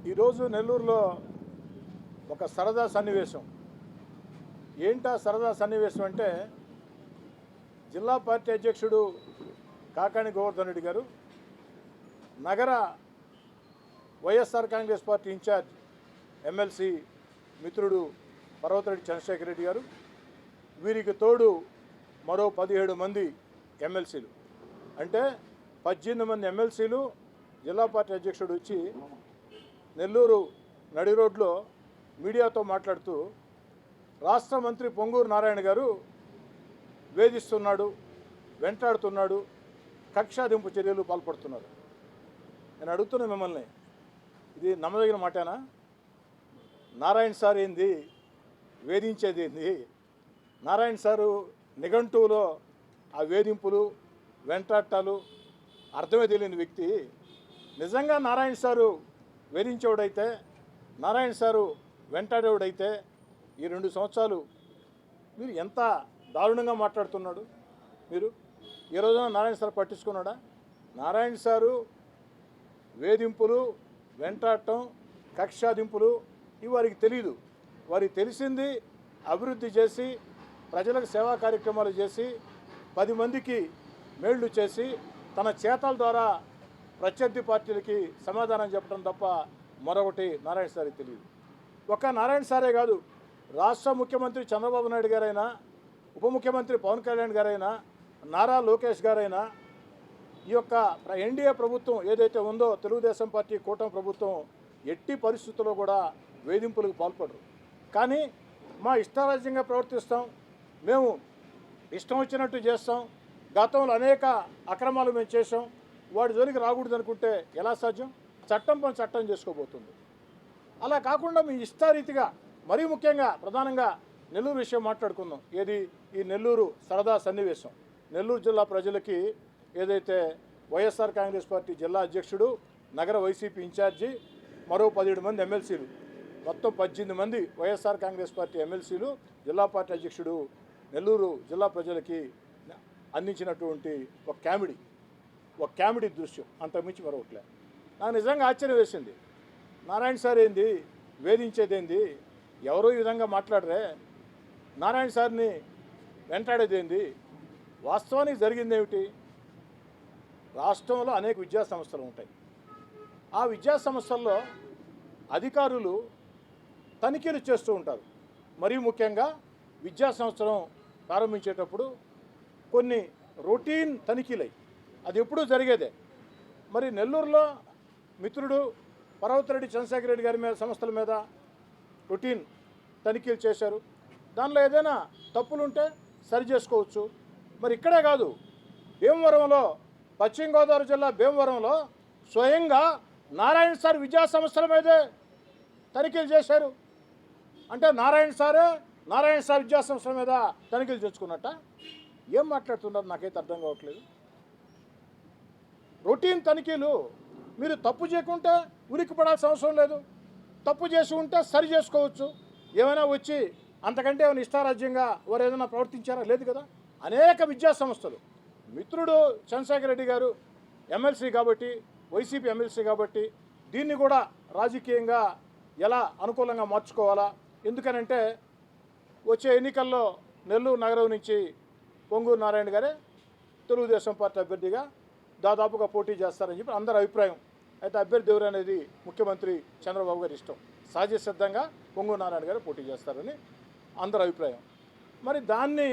ఈరోజు నెల్లూరులో ఒక సరదా సన్నివేశం. ఏంటా సరదా సన్నివేశం అంటే, జిల్లా పార్టీ అధ్యక్షుడు కాకాణి గోవర్ధన్ రెడ్డి గారు, నగర వైఎస్ఆర్ కాంగ్రెస్ పార్టీ ఇన్ఛార్జ్ ఎమ్మెల్సీ మిత్రుడు పర్వతరెడ్డి చంద్రశేఖర్ రెడ్డి గారు, వీరికి తోడు మరో 17 మంది ఎమ్మెల్సీలు, అంటే 18 మంది ఎమ్మెల్సీలు. జిల్లా పార్టీ అధ్యక్షుడు వచ్చి నెల్లూరు నడి రోడ్లో మీడియాతో మాట్లాడుతూ, రాష్ట్ర మంత్రి పొంగూరు నారాయణ గారు వేధిస్తున్నాడు, వెంటాడుతున్నాడు, కక్షాదింపు చర్యలు పాల్పడుతున్నారు. నేను అడుగుతున్నా మిమ్మల్ని, ఇది నమ్మదగిన మాటేనా? నారాయణ సార్ ఏంది వేధించేది ఏంది? నారాయణ సారు నిఘంటువులో ఆ వేధింపులు, వెంటాటాలు అర్థమే తెలియని వ్యక్తి. నిజంగా నారాయణ సారు వేధించేవాడైతే, నారాయణ సారు వెంటాడేవాడైతే, ఈ 2 సంవత్సరాలు మీరు ఎంత దారుణంగా మాట్లాడుతున్నాడు. మీరు ఈ రోజున నారాయణ సార్ పట్టించుకున్నాడా? నారాయణ సారు వేధింపులు, వెంటాడటం, కక్షాదింపులు ఇవి వారికి తెలియదు. వారికి తెలిసింది అభివృద్ధి చేసి, ప్రజలకు సేవా కార్యక్రమాలు చేసి, 10 మందికి మేళ్లు చేసి, తన చేతల ద్వారా ప్రత్యర్థి పార్టీలకి సమాధానం చెప్పడం తప్ప మరొకటి నారాయణ సార్కి తెలియదు. ఒక్క నారాయణ సారే కాదు, రాష్ట్ర ముఖ్యమంత్రి చంద్రబాబు నాయుడు గారైనా, ఉప ముఖ్యమంత్రి పవన్ కళ్యాణ్ గారైనా, నారా లోకేష్ గారైనా, ఈ యొక్క ఎన్డీఏ ప్రభుత్వం ఏదైతే ఉందో, తెలుగుదేశం పార్టీ కూటమి ప్రభుత్వం ఎట్టి పరిస్థితుల్లో కూడా వేధింపులకు పాల్పడరు. కానీ మా ఇష్టారాజ్యంగా ప్రవర్తిస్తాం, మేము ఇష్టం వచ్చినట్టు చేస్తాం, గతంలో అనేక అక్రమాలు మేము చేసాం, వాడి జోలికి రాకూడదు అనుకుంటే ఎలా సాధ్యం? చట్టం పని చట్టం చేసుకోబోతుంది. అలా కాకుండా మీ ఇష్టారీతిగా, మరీ ముఖ్యంగా ప్రధానంగా నెల్లూరు విషయం మాట్లాడుకుందాం. ఏది ఈ నెల్లూరు సరదా సన్నివేశం. నెల్లూరు జిల్లా ప్రజలకి ఏదైతే వైఎస్ఆర్ కాంగ్రెస్ పార్టీ జిల్లా అధ్యక్షుడు, నగర వైసీపీ ఇన్ఛార్జి, మరో 17 మంది ఎమ్మెల్సీలు, మొత్తం 18 మంది వైఎస్ఆర్ కాంగ్రెస్ పార్టీ ఎమ్మెల్సీలు, జిల్లా పార్టీ అధ్యక్షుడు నెల్లూరు జిల్లా ప్రజలకి అందించినటువంటి ఒక కామెడీ దృశ్యం, అంతకుమించి మరొకట్లే. నాకు నిజంగా ఆశ్చర్యం వేసింది. నారాయణ సార్ ఏంది వేధించేదేంది? ఎవరో ఈ విధంగా మాట్లాడరే. నారాయణ సార్ని వెంటాడేదేంది? వాస్తవానికి జరిగిందేమిటి? రాష్ట్రంలో అనేక విద్యా సంస్థలు ఉంటాయి. ఆ విద్యా సంస్థల్లో అధికారులు తనిఖీలు చేస్తూ ఉంటారు. మరీ ముఖ్యంగా విద్యా సంవత్సరం ప్రారంభించేటప్పుడు కొన్ని రొటీన్ తనిఖీలై, అది ఎప్పుడూ జరిగేదే. మరి నెల్లూరులో మిత్రుడు పర్వతరెడ్డి చంద్రశేఖర్ రెడ్డి గారి మీద, సంస్థల మీద రొటీన్ తనిఖీలు చేశారు. దానిలో ఏదైనా తప్పులుంటే సరి చేసుకోవచ్చు. మరి ఇక్కడే కాదు, భీమవరంలో, పశ్చిమ గోదావరి జిల్లా భీమవరంలో స్వయంగా నారాయణ సార్ విద్యా సంస్థల మీదే తనిఖీలు చేశారు. అంటే నారాయణ సార్ విద్యా సంస్థల మీద తనిఖీలు తెచ్చుకున్నట్ట? ఏం మాట్లాడుతున్నారు నాకైతే అర్థం కావట్లేదు. రొటీన్ తనిఖీలు. మీరు తప్పు చేయకుంటే ఉనికి పడాల్సిన అవసరం లేదు, తప్పు చేసి ఉంటే సరి చేసుకోవచ్చు. ఏమైనా వచ్చి అంతకంటే ఏమైనా ఇష్టారాజ్యంగా వారు ఏదైనా ప్రవర్తించారా? లేదు కదా. అనేక విద్యా సంస్థలు, మిత్రుడు చంద్రశేఖర్ రెడ్డి గారు ఎమ్మెల్సీ కాబట్టి, వైసీపీ ఎమ్మెల్సీ కాబట్టి, దీన్ని కూడా రాజకీయంగా ఎలా అనుకూలంగా మార్చుకోవాలా? ఎందుకనంటే వచ్చే ఎన్నికల్లో నెల్లూరు నగరం నుంచి పొంగూరు నారాయణ గారే తెలుగుదేశం పార్టీ అభ్యర్థిగా దాదాపుగా పోటీ చేస్తారని చెప్పి అందరి అభిప్రాయం. అయితే అభ్యర్థి ఎవరు అనేది ముఖ్యమంత్రి చంద్రబాబు గారి ఇష్టం. సహజసిద్ధంగా పొంగూరు నారాయణ గారు పోటీ చేస్తారని అందరి అభిప్రాయం. మరి దాన్ని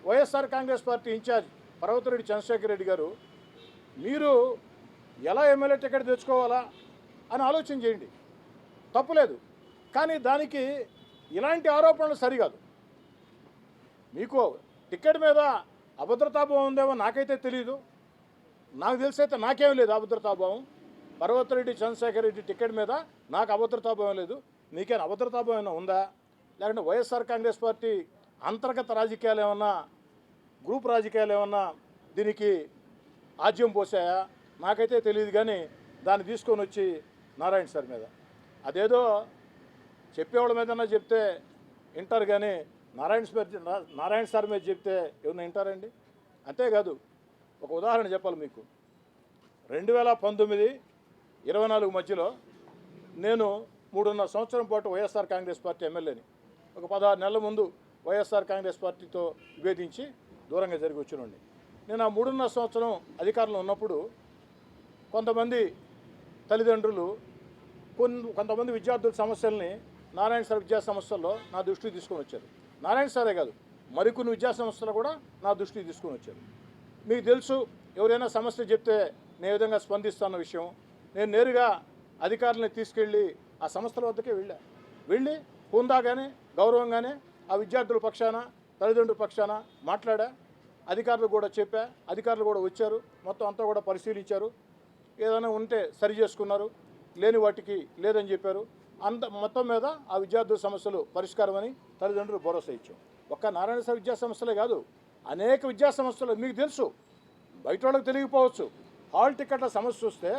వైఎస్ఆర్ కాంగ్రెస్ పార్టీ ఇన్ఛార్జ్ పర్వతరెడ్డి చంద్రశేఖర్ రెడ్డి గారు, మీరు ఎలా ఎమ్మెల్యే టికెట్ తెచ్చుకోవాలా అని ఆలోచన చేయండి, తప్పులేదు. కానీ దానికి ఇలాంటి ఆరోపణలు సరికాదు. మీకు టికెట్ మీద అభద్రతాభావం ఉందేమో నాకైతే తెలియదు. నాకు తెలిసైతే నాకేం లేదు అభద్రతాభావం. పర్వతరెడ్డి చంద్రశేఖర్ రెడ్డి టికెట్ మీద నాకు అభద్రతాభావం లేదు. మీకేనా అభద్రతాభావం ఉందా? లేకుంటే వైఎస్ఆర్ కాంగ్రెస్ పార్టీ అంతర్గత రాజకీయాలు ఏమన్నా, గ్రూప్ రాజకీయాలు ఏమన్నా దీనికి ఆజ్యం పోసాయా? నాకైతే తెలియదు. కానీ దాన్ని తీసుకొని వచ్చి నారాయణ సార్ మీద, అదేదో చెప్పేవాళ్ళ మీదన్నా చెప్తే వింటారు, కానీ నారాయణ సార్ మీద చెప్తే ఎవరైనా వింటారండి? అంతేకాదు, ఒక ఉదాహరణ చెప్పాలి మీకు. 2019-24 మధ్యలో నేను 3.5 సంవత్సరం పాటు వైఎస్ఆర్ కాంగ్రెస్ పార్టీ ఎమ్మెల్యేని. ఒక 16 నెలల ముందు వైఎస్ఆర్ కాంగ్రెస్ పార్టీతో విభేదించి దూరంగా జరిగి వచ్చినండి. నేను ఆ 3.5 సంవత్సరం అధికారంలో ఉన్నప్పుడు కొంతమంది తల్లిదండ్రులు కొంతమంది విద్యార్థుల సమస్యల్ని నారాయణ సార్ విద్యా సంస్థల్లో నా దృష్టికి తీసుకొని వచ్చారు. నారాయణ సారే కాదు, మరికొన్ని విద్యా సంస్థలు కూడా నా దృష్టికి తీసుకొని వచ్చారు. మీకు తెలుసు, ఎవరైనా సమస్య చెప్తే నేను ఏ విధంగా స్పందిస్తున్న విషయం. నేను నేరుగా అధికారులను తీసుకెళ్ళి ఆ సంస్థల వద్దకే వెళ్ళి హుందాగానే గౌరవంగానే ఆ విద్యార్థుల పక్షాన తల్లిదండ్రుల పక్షాన మాట్లాడా. అధికారులు కూడా చెప్పా, అధికారులు కూడా వచ్చారు, మొత్తం అంతా కూడా పరిశీలించారు. ఏదైనా ఉంటే సరి చేసుకున్నారు, లేని వాటికి లేదని చెప్పారు. మొత్తం మీద ఆ విద్యార్థుల సమస్యలు పరిష్కారమని తల్లిదండ్రులు భరోసా ఇచ్చాం. ఒక్క నారాయణ సార్ విద్యా సంస్థలే కాదు, అనేక విద్యా సంస్థలు మీకు తెలుసు, బయట వాళ్ళకి తెలియకపోవచ్చు. హాల్ టికెట్ల సమస్య వస్తే